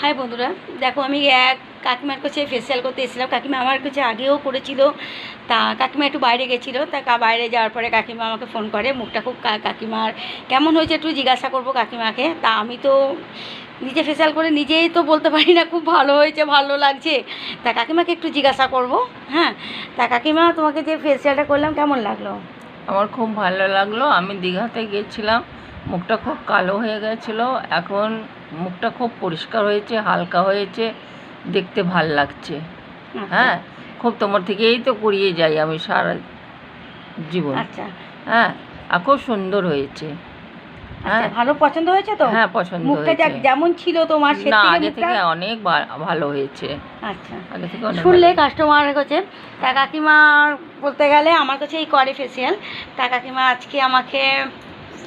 High বন্ধুরা, দেখো আমি এক কাকিমার কাছে ফেসিয়াল করতে এসেছিলাম। কাকিমা আমার কাছে আগেও করেছিল। তা কাকিমা একটু বাইরে গেছিলো, তা বাইরে যাওয়ার পরে কাকিমা আমাকে ফোন করে। মুখটা খুব কাকিমার কেমন হয়েছে একটু জিজ্ঞাসা করবো কাকিমাকে। তা আমি তো নিজে ফেসিয়াল করে নিজেই তো বলতে পারি না খুব ভালো হয়েছে, ভালো লাগছে। তা কাকিমাকে একটু জিজ্ঞাসা করবো। হ্যাঁ, তা কাকিমা তোমাকে যে ফেসিয়ালটা করলাম কেমন লাগলো? আমার খুব ভালো লাগলো। আমি দীঘাতে গিয়েছিলাম, মুখটা খুব কালো হয়ে গেছিলো, এখন মুখটা খুব পরিষ্কার হয়েছে, হালকা হয়েছে, দেখতে ভাল লাগছে। হ্যাঁ, খুব তোমার থেকেই তো করিয়ে যাই আমি সারা জীবন। আচ্ছা, হ্যাঁ, আর খুব সুন্দর হয়েছে। হ্যাঁ, ভালো পছন্দ হয়েছে তো? হ্যাঁ, পছন্দ মুখটা হয়েছে। যেমন ছিল তোমার সে না, থেকে আগে মুখটা থেকে অনেক ভালো হয়েছে। আচ্ছা, আগে থেকে অনেক শুনলে ভালো। কাস্টমার কাছে। তা কাকিমা বলতে গেলে আমার কাছেই করে ফেসিয়াল। তা কাকিমা আজকে আমাকে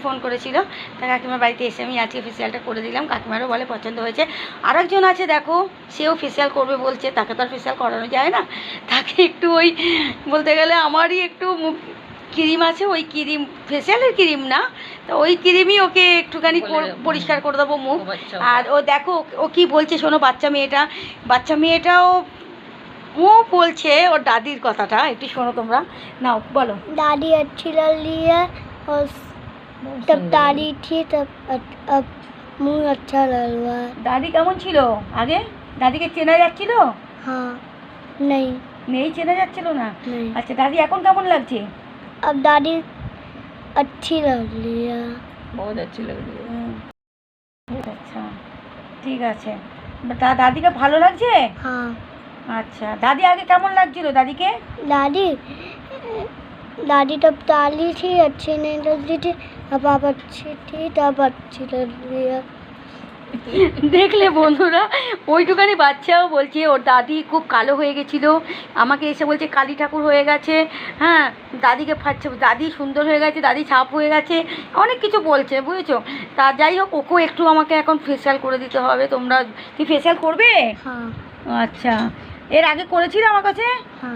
ফোন করেছিল। তা কাকিমার বাড়িতে এসে আমি আজকে ফেসিয়ালটা করে দিলাম। কাকিমারও বলে পছন্দ হয়েছে। আরেকজন আছে দেখো, সেও ফেসিয়াল করবে বলছে, তাকে তো আর ফেসিয়াল করানো যায় না। তাকে একটু ওই বলতে গেলে আমারই একটু মুখ ক্রিম আছে, ওই ক্রিম ফেসিয়ালের ক্রিম না, তো ওই ক্রিমই ওকে একটুখানি পরিষ্কার করে দেবো মুখ। আর ও দেখো ও কি বলছে শোনো, বাচ্চা মেয়েটাও ও বলছে ওর দাদির কথাটা, একটু শোনো তোমরা। নাও বলো। दादी अच्छी लग रही है और तब दादी थी तब अब मुंह अच्छा लग रहा है। দাদি কেমন ছিল আগে? দাদিকে চেনা যাচ্ছিল? हाँ नहीं নেই, চেনা যাচ্ছিল না। नहीं আচ্ছা, দাদি এখন কেমন লাগছে? अब दादी अच्छी लग रही है। বহুত अच्छी लग रही है। আচ্ছা, ঠিক আছে। দাদিকে ভালো লাগছে? हाँ আচ্ছা, দাদি আগে কেমন লাগছিল দাদিকে? दादी दादी तब ताली थी, अच्छी नहीं लग रही थी। अब आप अच्छी थी तब अच्छी लग रही है। দেখলে বন্ধুরা, ওইটুখানি বাচ্চাও বলছে ওর দাদি খুব কালো হয়ে গেছিলো, আমাকে এসে বলছে কালী ঠাকুর হয়ে গেছে। হ্যাঁ, দাদিকে ফাচ্ছে, দাদি সুন্দর হয়ে গেছে, দাদি ছাপ হয়ে গেছে, অনেক কিছু বলছে, বুঝেছো? তা যাই হোক, ওকেও একটু আমাকে এখন ফেসিয়াল করে দিতে হবে। তোমরা কি ফেসিয়াল করবে? हाँ আচ্ছা, এর আগে করেছিলে আমার কাছে? हाँ